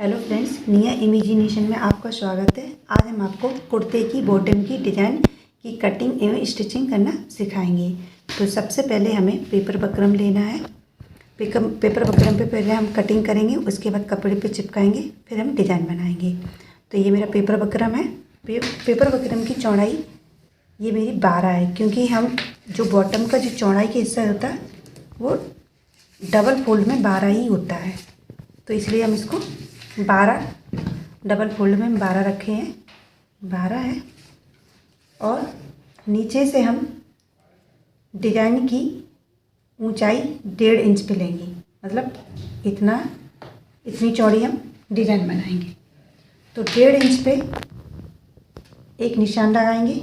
Hello friends, निया imagination में आपका स्वागत है। आज हम आपको कुर्ते की बॉटम की डिज़ाइन की कटिंग एवं स्टिचिंग करना सिखाएंगे। तो सबसे पहले हमें पेपर बकरम लेना है। पेपर बकरम पे पहले हम कटिंग करेंगे, उसके बाद कपड़े पे चिपकाएंगे, फिर हम डिज़ाइन बनाएंगे। तो ये मेरा पेपर बकरम है। पेपर बकरम की चौड़ाई ये मेरी 12 है, क्योंकि हम जो बॉटम का जो चौड़ाई का हिस्सा होता है वो डबल फोल्ड में 12 ही होता है, तो इसलिए हम इसको 12 डबल फोल्ड में 12 रखे हैं। 12 है। और नीचे से हम डिजाइन की ऊंचाई 1.5 इंच पे लेंगे, मतलब इतनी चौड़ी हम डिजाइन बनाएंगे। तो 1.5 इंच पे एक निशान लगाएंगे।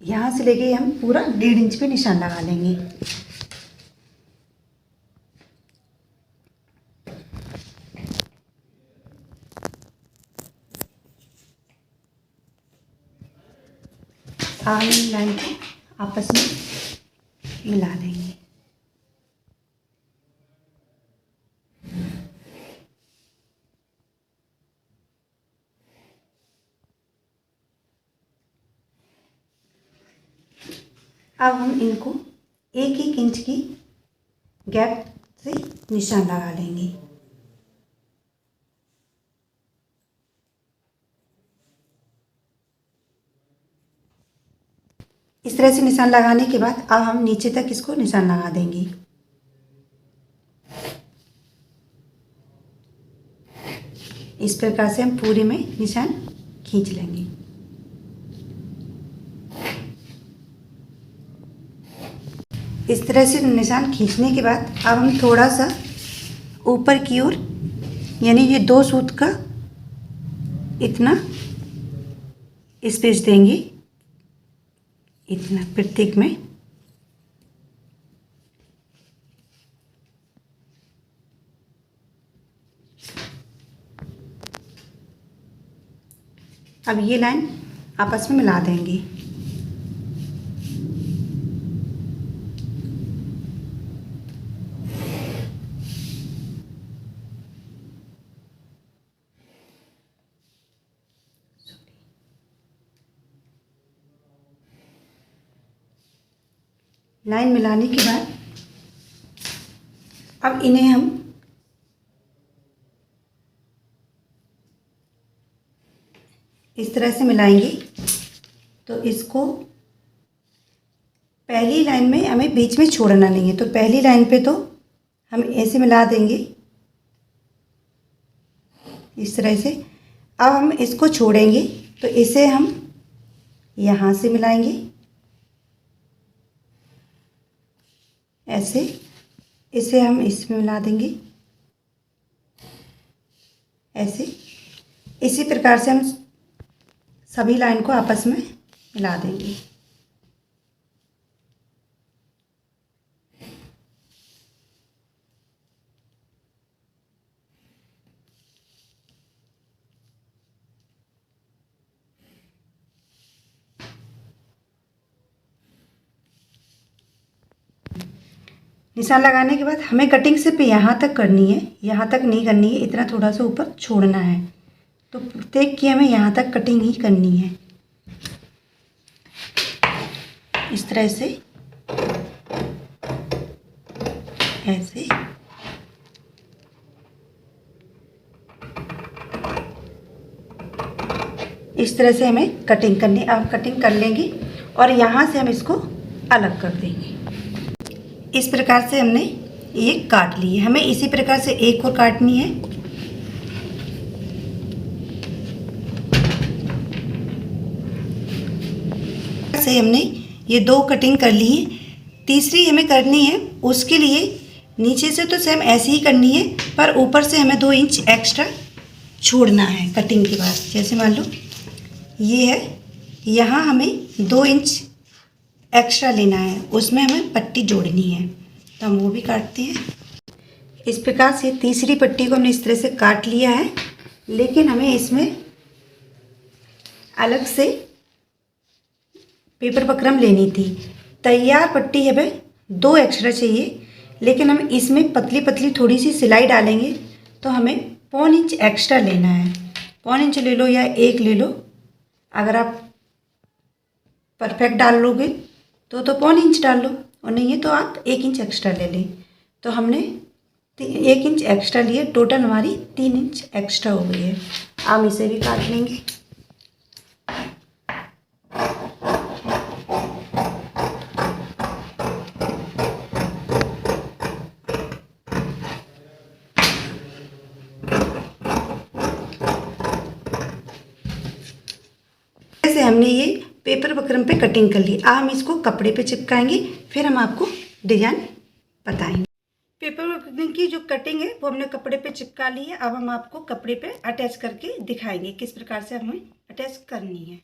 यहाँ से लेके हम पूरा 1.5 इंच पे निशान लगा लेंगे। हम लाइन को आपस में मिला देंगे। अब हम इनको 1-1 इंच की गैप से निशान लगा लेंगे। इस तरह से निशान लगाने के बाद अब हम नीचे तक इसको निशान लगा देंगे। इस प्रकार से हम पूरे में निशान खींच लेंगे। इस तरह से निशान खींचने के बाद अब हम थोड़ा सा ऊपर की ओर, यानी ये 2 सूत का इतना स्पेस देंगे, इतना प्रत्येक में। अब ये लाइन आपस में मिला देंगे। लाइन मिलाने के बाद अब इन्हें हम इस तरह से मिलाएंगे। तो इसको पहली लाइन में हमें बीच में छोड़ना नहीं है, तो पहली लाइन पे तो हम ऐसे मिला देंगे, इस तरह से। अब हम इसको छोड़ेंगे, तो इसे हम यहाँ से मिलाएंगे ऐसे। इसे हम इसमें मिला देंगे ऐसे। इसी प्रकार से हम सभी लाइन को आपस में मिला देंगे। निशान लगाने के बाद हमें कटिंग सिर्फ यहाँ तक करनी है, यहाँ तक नहीं करनी है, इतना थोड़ा सा ऊपर छोड़ना है। तो प्रत्येक की हमें यहाँ तक कटिंग ही करनी है, इस तरह से ऐसे। इस तरह से हमें कटिंग करनी। अब कटिंग कर लेंगे और यहाँ से हम इसको अलग कर देंगे। इस प्रकार से हमने ये काट ली है। हमें इसी प्रकार से एक और काटनी है। से हमने ये 2 कटिंग कर ली है। तीसरी हमें करनी है, उसके लिए नीचे से तो सेम ऐसे ही करनी है, पर ऊपर से हमें 2 इंच एक्स्ट्रा छोड़ना है कटिंग के बाद। जैसे मान लो ये है, यहाँ हमें 2 इंच एक्स्ट्रा लेना है, उसमें हमें पट्टी जोड़नी है, तो हम वो भी काटते हैं। इस प्रकार से तीसरी पट्टी को हमने इस तरह से काट लिया है, लेकिन हमें इसमें अलग से पेपर बकरम लेनी थी। तैयार पट्टी हमें 2 एक्स्ट्रा चाहिए, लेकिन हम इसमें पतली पतली थोड़ी सी सिलाई डालेंगे, तो हमें 1.25 इंच एक्स्ट्रा लेना है। 1.25 इंच ले लो या 1 ले लो। अगर आप परफेक्ट डाल लोगे तो 1.25 इंच डाल लो, और नहीं है तो आप 1 इंच एक्स्ट्रा ले लें। तो हमने 1 इंच एक्स्ट्रा लिए, टोटल हमारी 3 इंच एक्स्ट्रा हो गई है। हम इसे भी काट लेंगे। जैसे हमने ये पेपर बकरम पे कटिंग कर ली, अब हम इसको कपड़े पे चिपकाएंगे, फिर हम आपको डिजाइन बताएंगे। पेपर बकरम की जो कटिंग है वो हमने कपड़े पे चिपका ली है। अब हम आपको कपड़े पे अटैच करके दिखाएंगे किस प्रकार से हमें अटैच करनी है।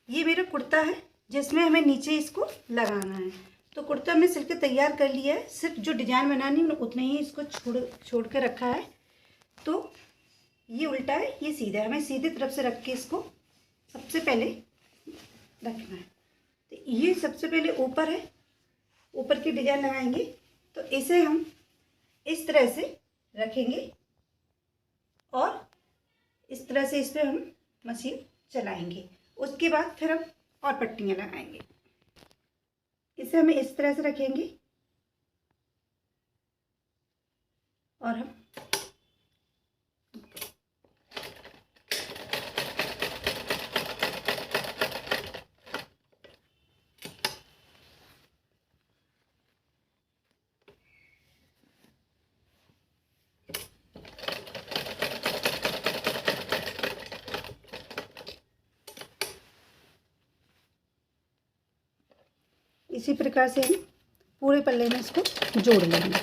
ये मेरा कुर्ता है जिसमें हमें नीचे इसको लगाना है। तो कुर्ता हमने सिल के तैयार कर लिया है, सिर्फ जो डिजाइन बनानी है उतना ही इसको छोड़ के रखा है। तो ये उल्टा है, ये सीधा है, हमें सीधी तरफ से रख के इसको सबसे पहले रखना है। तो ये सबसे पहले ऊपर है, ऊपर की डिजाइन लगाएंगे। तो इसे हम इस तरह से रखेंगे और इस तरह से इस पर हम मशीन चलाएंगे। उसके बाद फिर हम और पट्टियाँ लगाएंगे। इसे हम इस तरह से रखेंगे और हम इसी प्रकार से हम पूरे पल्ले में इसको जोड़ लेंगे।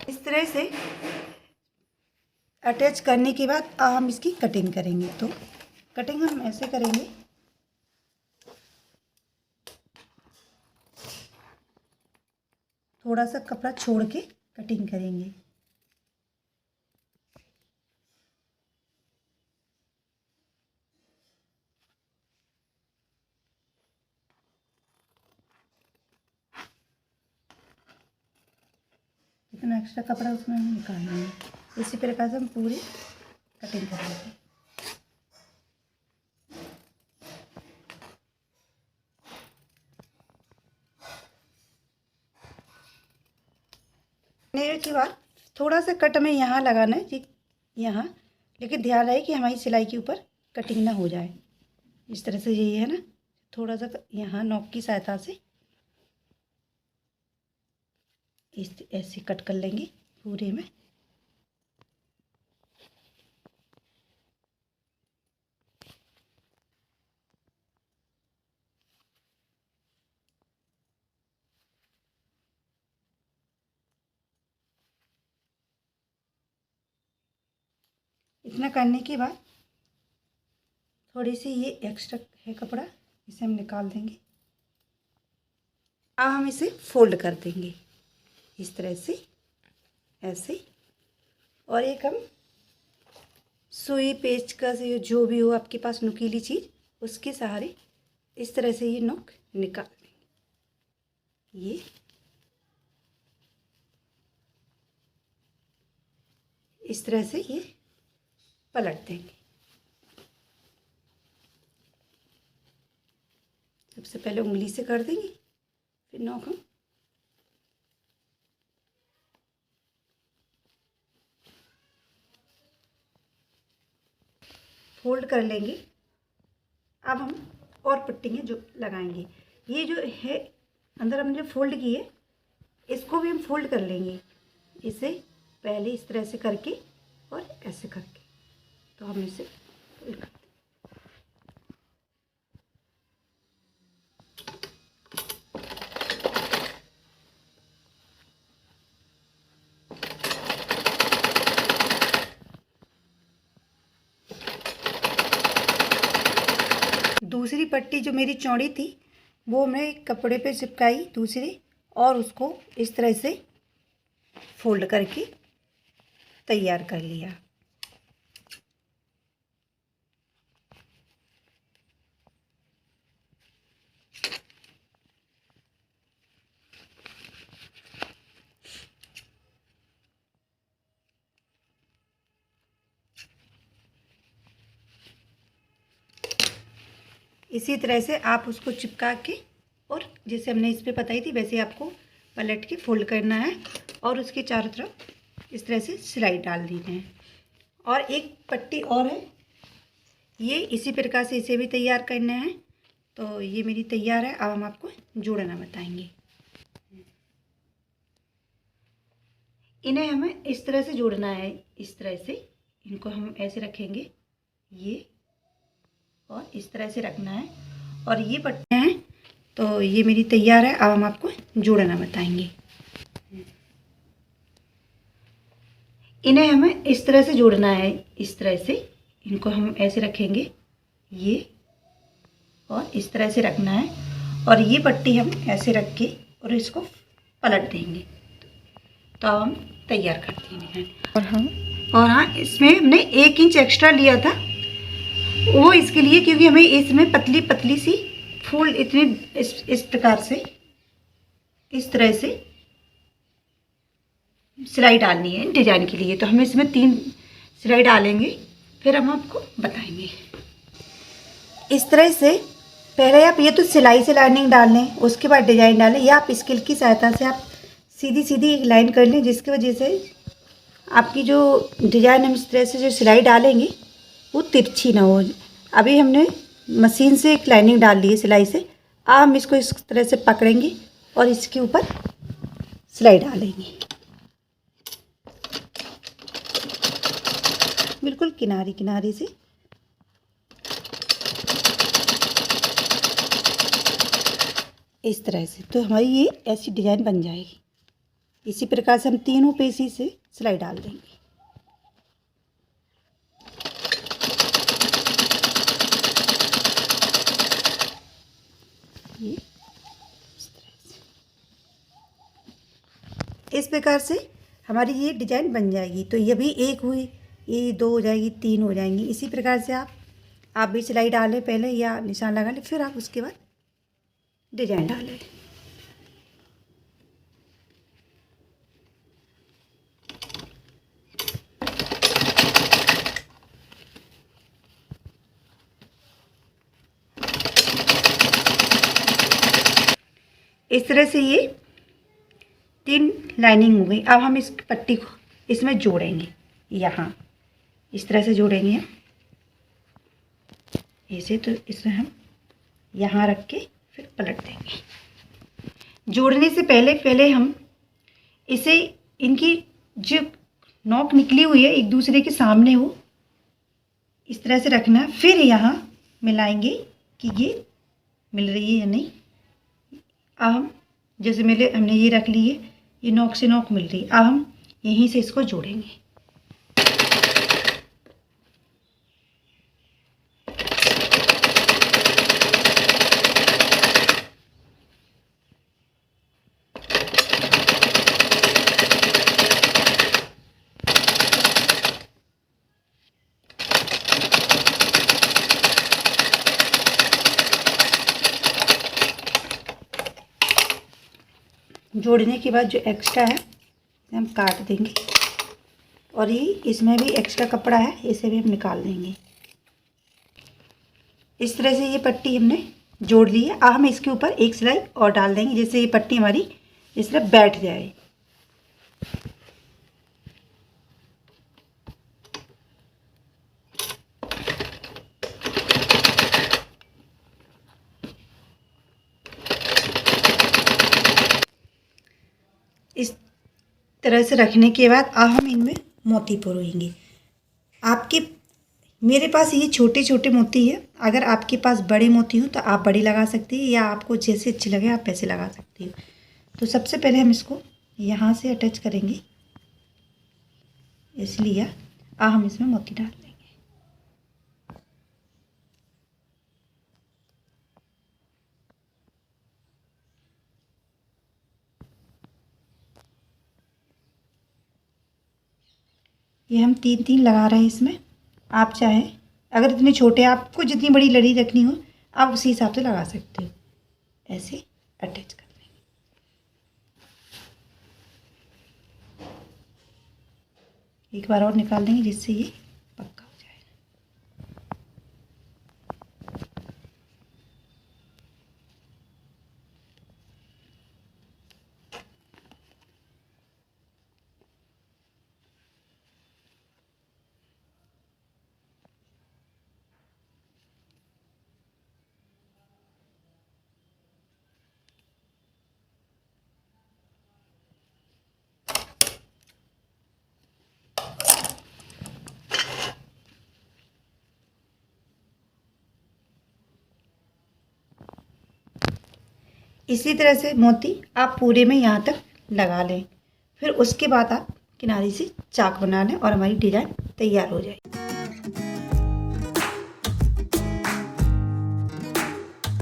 इस तरह से अटैच करने के बाद अब हम इसकी कटिंग करेंगे। तो कटिंग हम ऐसे करेंगे, थोड़ा सा कपड़ा छोड़ के कटिंग करेंगे। इतना एक्स्ट्रा कपड़ा उसमें हम निकालना है। इसी प्रकार से हम पूरी कटिंग करेंगे। करने के बाद थोड़ा सा कट में यहाँ लगाना है जी, यहाँ, लेकिन ध्यान रहे कि हमारी सिलाई के ऊपर कटिंग ना हो जाए। इस तरह से यही है ना, थोड़ा सा यहाँ नॉक की सहायता से इस ऐसे कट कर लेंगे पूरे में। इतना करने के बाद थोड़ी सी ये एक्स्ट्रा है कपड़ा, इसे हम निकाल देंगे। अब हम इसे फोल्ड कर देंगे इस तरह से, ऐसे। और एक हम सुई पेचकस या जो भी हो आपके पास नुकीली चीज़, उसके सहारे इस तरह से ये नोक निकाल देंगे। ये इस तरह से ये पलट देंगे। सबसे पहले उंगली से कर देंगे, फिर नोक हम फोल्ड कर लेंगे। अब हम और पट्टियाँ जो लगाएंगे, ये जो है अंदर हमने जो फोल्ड की है इसको भी हम फोल्ड कर लेंगे। इसे पहले इस तरह से करके और ऐसे करके, तो हम इसे फोल्ड कर दूसरी पट्टी जो मेरी चौड़ी थी वो मैं कपड़े पे चिपकाई दूसरी, और उसको इस तरह से फोल्ड करके तैयार कर लिया। इसी तरह से आप उसको चिपका के और जैसे हमने इस पे बताई थी वैसे आपको पलट के फोल्ड करना है और उसके चारों तरफ इस तरह से सिलाई डाल देना है। और एक पट्टी और है, ये इसी प्रकार से इसे भी तैयार करना है। तो ये मेरी तैयार है। अब हम आपको जोड़ना बताएंगे। इन्हें हमें इस तरह से जोड़ना है, इस तरह से इनको हम ऐसे रखेंगे ये, और इस तरह से रखना है। और ये पट्टियाँ हैं। तो ये मेरी तैयार है। अब हम आपको जोड़ना बताएंगे। इन्हें हमें इस तरह से जोड़ना है, इस तरह से इनको हम ऐसे रखेंगे ये, और इस तरह से रखना है। और ये पट्टी हम ऐसे रख के और इसको पलट देंगे। तो अब हम तैयार करते हैं। और हाँ, इसमें हमने 1 इंच एक्स्ट्रा लिया था, वो इसके लिए क्योंकि हमें इसमें पतली पतली सी फूल इतनी इस प्रकार से इस तरह से सिलाई डालनी है डिजाइन के लिए। तो हम इसमें 3 सिलाई डालेंगे, फिर हम आपको बताएंगे। इस तरह से पहले आप ये तो सिलाई से लाइनिंग डाल लें, उसके बाद डिजाइन डालें, या आप स्केल की सहायता से आप सीधी सीधी एक लाइन कर लें, जिसकी वजह से आपकी जो डिजाइन हम इस तरह से जो सिलाई डालेंगे वो तिरछी ना हो। अभी हमने मशीन से एक लाइनिंग डाल ली है सिलाई से। अब हम इसको इस तरह से पकड़ेंगे और इसके ऊपर सिलाई डालेंगे, बिल्कुल किनारे किनारे से। इस तरह से तो हमारी ये ऐसी डिजाइन बन जाएगी। इसी प्रकार से हम तीनों पे इसी से सिलाई डाल देंगे। ये इस तरह से, इस प्रकार से हमारी ये डिजाइन बन जाएगी। तो ये भी 1 हुई, ये 2 हो जाएगी, 3 हो जाएंगी। इसी प्रकार से आप भी सिलाई डालें पहले, या निशान लगा लें, फिर आप उसके बाद डिजाइन डालें। इस तरह से ये 3 लाइनिंग हो गई। अब हम इस पट्टी को इसमें जोड़ेंगे, यहाँ इस तरह से जोड़ेंगे हम ऐसे। तो इसे हम यहाँ रख के फिर पलट देंगे। जोड़ने से पहले हम इसे, इनकी जो नोक निकली हुई है एक दूसरे के सामने हो, इस तरह से रखना है। फिर यहाँ मिलाएंगे कि ये मिल रही है या नहीं। अब हम जैसे हमने ये रख ली है, ये नोक से नोक मिल रही है। अब हम यहीं से इसको जोड़ेंगे। जोड़ने के बाद जो एक्स्ट्रा है हम काट देंगे, और ये इसमें भी एक्स्ट्रा कपड़ा है, इसे भी हम निकाल देंगे। इस तरह से ये पट्टी हमने जोड़ ली है। अब हम इसके ऊपर एक सिलाई और डाल देंगे, जिससे ये पट्टी हमारी इस तरह बैठ जाए। इस तरह से रखने के बाद अब हम इनमें मोती पुरोएंगे। आपके मेरे पास ये छोटे छोटे मोती है, अगर आपके पास बड़े मोती हो तो आप बड़ी लगा सकती है, या आपको जैसे अच्छे लगे आप वैसे लगा सकती हो। तो सबसे पहले हम इसको यहाँ से अटैच करेंगे, इसलिए अब हम इसमें मोती डाल देंगे। ये हम 3-3 लगा रहे हैं इसमें। आप चाहें अगर इतने छोटे आपको जितनी बड़ी लड़ी रखनी हो आप उसी हिसाब से लगा सकते हो। ऐसे अटैच कर लेंगे। एक बार और निकाल देंगे जिससे ये पक्का हो जाएगा। इसी तरह से मोती आप पूरे में यहाँ तक लगा लें। फिर उसके बाद आप किनारे से चाक बना लें और हमारी डिज़ाइन तैयार हो जाएगी।